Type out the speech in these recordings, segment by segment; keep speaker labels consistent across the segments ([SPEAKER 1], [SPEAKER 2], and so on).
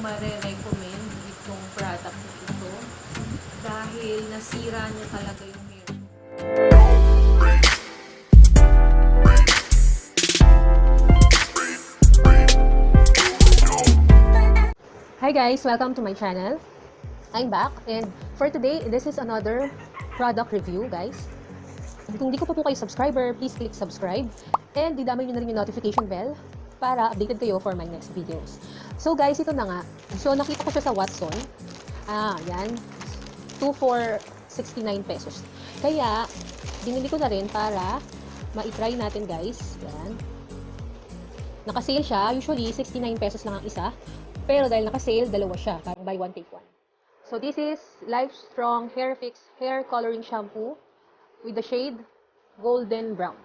[SPEAKER 1] mare-recommend itong product na ito dahil nasira niya talaga yung hair ko.
[SPEAKER 2] Hi guys! Welcome to my channel. I'm back and for today, this is another product review guys. Kung di ko pa po kayo subscriber, please click subscribe and didamay nyo na rin yung notification bell para updated kayo for my next videos. So guys, ito na nga. So nakita ko siya sa Watson. Yan. 2 for 69 pesos. Kaya, binili ko na rin para ma-try natin guys. Yan. Naka-sale siya. Usually, 69 pesos lang ang isa. Pero dahil naka-sale, dalawa siya. Parang buy one, take one. So this is Life Strong Hairfix Hair Coloring Shampoo with the shade Golden Brown.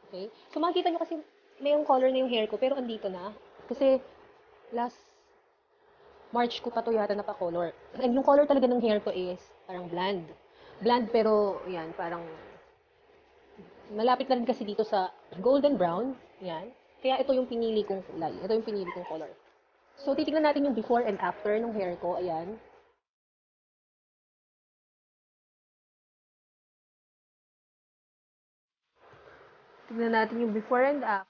[SPEAKER 2] Okay? So makikita nyo kasi mayroong color na yung hair ko, pero andito na. Kasi last March ko pa to yata napa-color. And yung color talaga ng hair ko is parang blonde. Blonde pero yan, parang malapit na rin kasi dito sa golden brown. Yan. Kaya ito yung pinili kong kulay. Ito yung pinili kong color. So, titignan natin yung before and after ng hair ko. Ayan. Tignan natin yung before and after.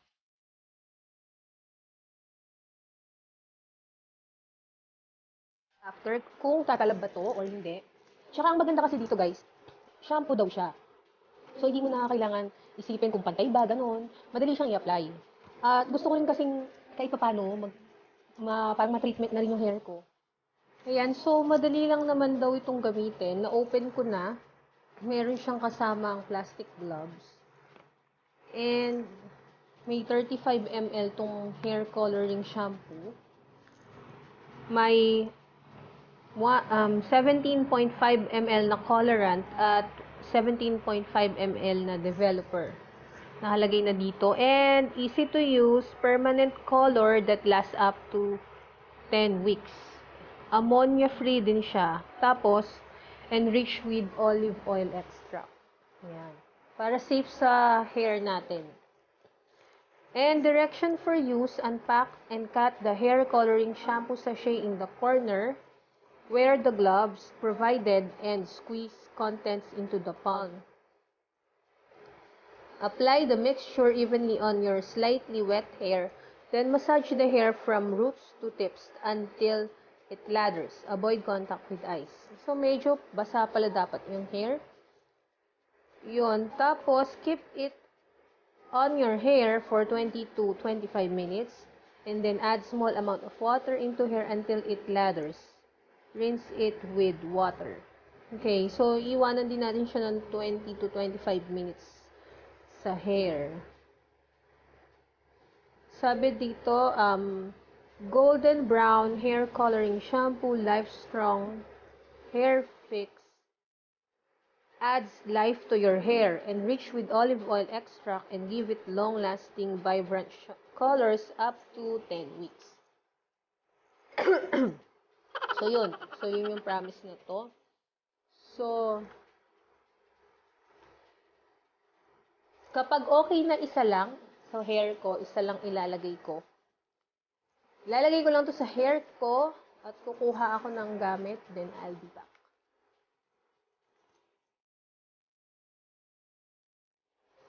[SPEAKER 2] Kung tatalab ba to or hindi. Tsaka ang maganda kasi dito guys, shampoo daw siya. So, hindi mo na kailangan isipin kung pantay ba, ganun. Madali siyang i-apply. At gusto ko rin kasing kahit pa paano, parang ma-treatment na rin yung hair ko. Ayan, so madali lang naman daw itong gamitin. Na-open ko na. Meron siyang kasamang plastic gloves. And may 35 ml tong hair coloring shampoo. May 17.5 ml na colorant at 17.5 ml na developer. Nakalagay na dito. And easy to use, permanent color that lasts up to 10 weeks. Ammonia-free din siya. Tapos, enriched with olive oil extract. Ayan. Para safe sa hair natin. And direction for use, unpack and cut the hair coloring shampoo sachet in the corner. Wear the gloves provided and squeeze contents into the palm. Apply the mixture evenly on your slightly wet hair. Then massage the hair from roots to tips until it lathers. Avoid contact with eyes. So, medyo basa pala dapat yung hair. Yun. Tapos, keep it on your hair for 20 to 25 minutes. And then, add small amount of water into hair until it lathers. Rinse it with water. Okay. So, iwanan din natin siya ng 20 to 25 minutes sa hair. Sabi dito, Golden Brown Hair Coloring Shampoo, Life Strong Hairfix. Adds life to your hair, enriched with olive oil extract, and give it long-lasting, vibrant colors up to 10 weeks. So, yun. So, yun yung promise na to. So, kapag okay na isa lang, sa hair ko, isa lang ilalagay ko. Ilalagay ko lang to sa hair ko at kukuha ako ng gamit, then I'll be back.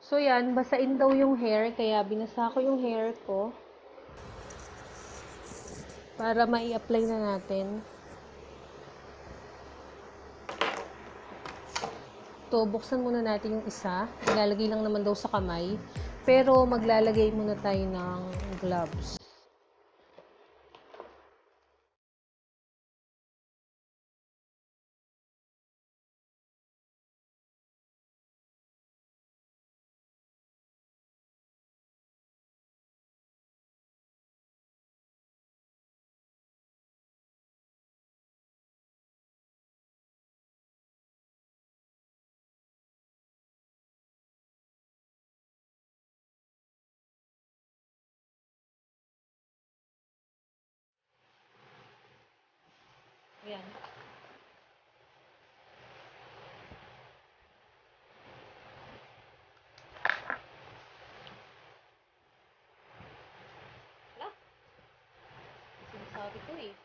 [SPEAKER 2] So yan, basain daw yung hair, kaya binasa ko yung hair ko para mai-apply na natin. To, buksan muna natin yung isa. Ilalagay lang naman daw sa kamay, pero maglalagay muna tayo ng gloves. Ayan. Wala. Sinasabi ko eh.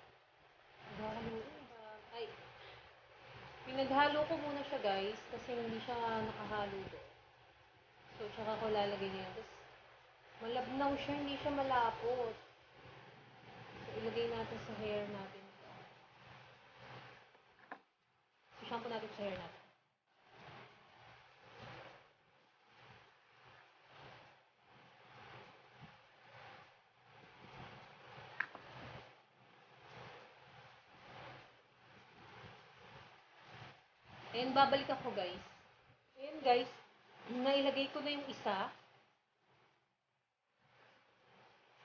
[SPEAKER 2] Pinaghalo ko muna siya guys kasi hindi siya nakahalo doon. So, tsaka ko lalagay niya. Tapos, malabnaw siya, hindi siya malapot. So, ilagay natin sa hair natin. So, shampoo natin sa hair natin. Ayan, babalik ako guys. Ayan guys, nailagay ko na yung isa.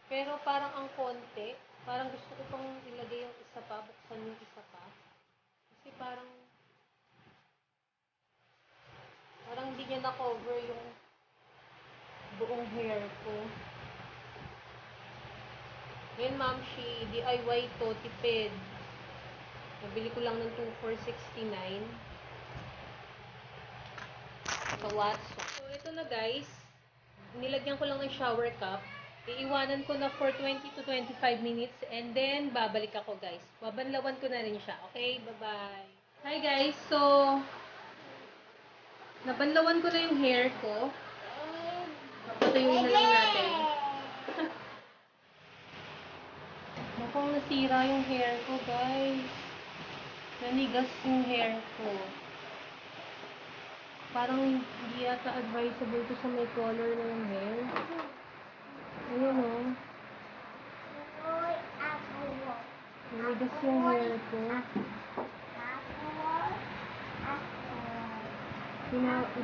[SPEAKER 2] Pero parang ang konti. Parang gusto ko pang ilagay yung isa pa, buksan yung isa pa. Kasi parang hindi niya na-cover yung buong hair ko. Ayan ma'am, DIY to, tipid. Nabili ko lang ng 2,469 sa Watson. So, ito na guys. Nilagyan ko lang ng shower cup. Iiwanan ko na for 20 to 25 minutes and then babalik ako guys. Babanlawan ko na rin siya. Okay? Bye-bye. Hi guys. So, nabanlawan ko na yung hair ko. Patuyuin na lang natin. Mukhang nasira yung hair ko guys. Nanigas yung hair ko. Parang hindi yata advisable to sa may color na yung hair. Ayun o. Nanigas yung hair ko.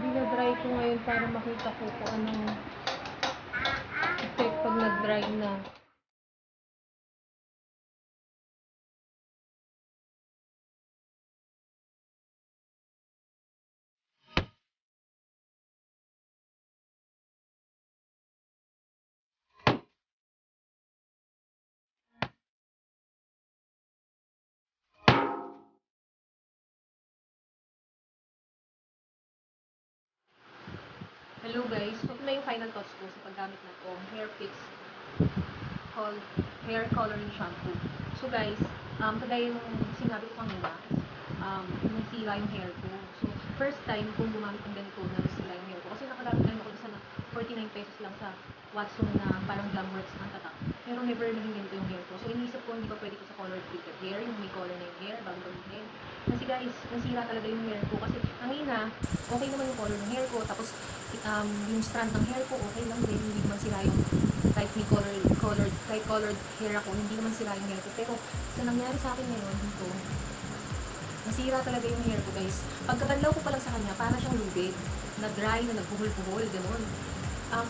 [SPEAKER 2] Dina-dry ko ngayon para makita ko kung anong effect pag nag-dry na. Hello guys, ito na yung final touch ko sa paggamit ng Hairfix called Hair Coloring Shampoo. So guys, kagaya yung sinabi ko kanina, nasira yung hair ko. So, first time kung gumamit ng ganito na nasira yung hair ko. Kasi nakagamit lang ako isa na 49 pesos lang sa Watson na parang Glamworks ang tatak. Pero never naging ganito yung hair ko. So, inisip ko hindi pa pwede ko sa color treated hair, yung may color na yung hair, bago gamitin. Kasi guys, nasira talaga yung hair ko. Kasi kanina, okay naman yung color ng hair ko. Tapos, yung strand ng hair ko, okay lang din. Hindi naman sira yung type ni colored hair ako. Hindi naman sira yung hair ko. Pero, sa nangyari sa akin ngayon, dito, nasira talaga yung hair ko guys. Pagkabanlaw ko pa lang sa kanya, para siyang lubid. Na-dry, na nagbuhol-buhol, gano'n.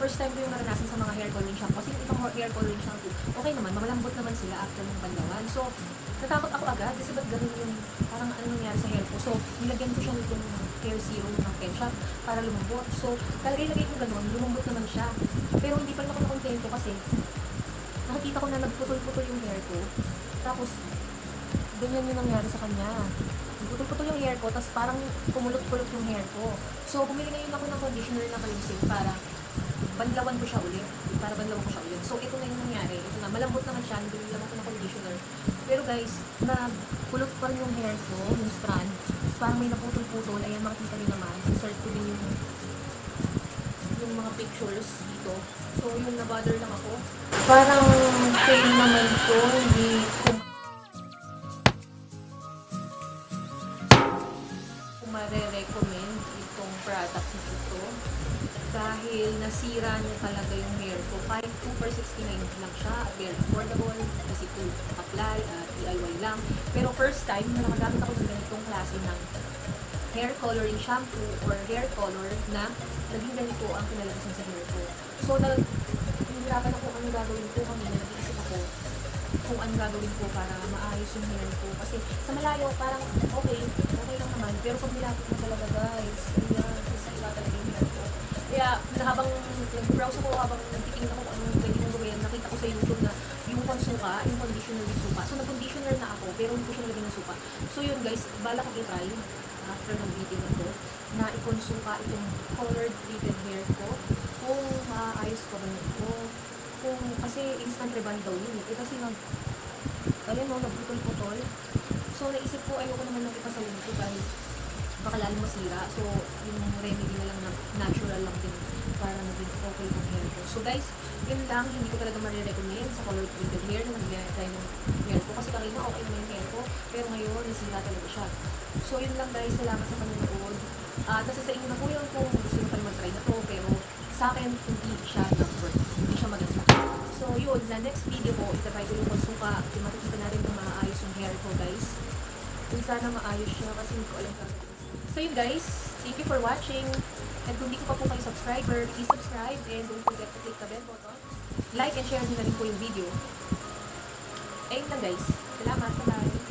[SPEAKER 2] First time ko yung naranasan sa mga hair coloring shampoo. Kasi itong hair coloring shampoo, okay naman, malambot naman sila after ng banlawan. So, natakot ako agad kasi ba't gano'n yung parang ano nangyari sa hair ko. So, nilagyan ko siya nitong hair serum ng Pen Shop para lumambot. So, talagay ko gano'n, lumambot naman siya. Pero hindi pa rin ako nakontento kasi nakikita ko na nagputol-putol yung hair ko. Tapos, ganyan yung nangyari sa kanya. Putol-putol yung hair ko, tapos parang kumulot-pulot yung hair ko. So, bumili ngayon ako ng conditioner na kalimsik para banlawan ko siya ulit. So, ito na yung nangyari. Ito na, malambot naman siya. Bumili lang ako ng conditioner. Pero guys, napulot pa rin yung hair ko, yung strand. Tapos parang may naputol-putol. Ayan, makikita rin naman. Insert ko din yung mga pictures dito. So, yun, na-bother lang ako. Parang fail naman to. Hindi mare-recommend itong product na ito dahil nasira niya talaga yung hair ko. Kahit 2,469 lang siya, very affordable kasi to apply at DIY lang. Pero first time na nakagamit ako ng ganitong klase ng hair coloring shampoo or hair color na naging ganito ang kinalabasan sa hair ko. So, nahihirapan ako kung ano gagawin ko. Kanina nag-iisip ako kung ano gagawin ko para maayos yung hair ko. Kasi sa malayo, parang okay lang naman. Pero pag nilapit mo talaga guys, ayan, nasira talaga yung hair ko. Kaya habang nag-browse ako, habang nagtitingin ako kung anong pwede kong gawin, nakita ko sa YouTube na yung pansuka, yung conditioner with suka. So nag-conditioner na ako, pero hindi ko siya nalagyan ng suka. So yun guys, bala ko i-try after ng video na to, na ikonsuka itong colored treated hair ko, kung maayos ko ba ito. Kasi instant rebond daw yun. Kasi ayun o, nagputol-putol. So naisip ko, ayoko naman nang ipasalin ko dahil
[SPEAKER 1] baka lalo masira. So, yung remedy na lang na natural lang din para maging okay yung hair ko. So guys, yun lang, hindi ko talaga marirecommend sa color printed hair na nagyari tayo ng hair ko. Kasi kanina okay naman yung hair ko, pero ngayon nasira talaga siya. So yun lang guys, salamat sa panonood. Nasa sa inyo na po yun kung gusto nyo pa naman try na to, pero sa akin, hindi siya number. Hindi siya maganda. So yun, na next video ko, itatry ko yung pagsuka. Makikita na rin kung maayos yung hair ko guys. Kung sana maayos siya kasi hindi ko alam talaga. So yun guys, thank you for watching. And kung hindi ko pa po kayo subscriber, please subscribe and don't forget to click the bell button. Like and share din na rin po yung video. Ayun lang guys. Salamat. Bye-bye.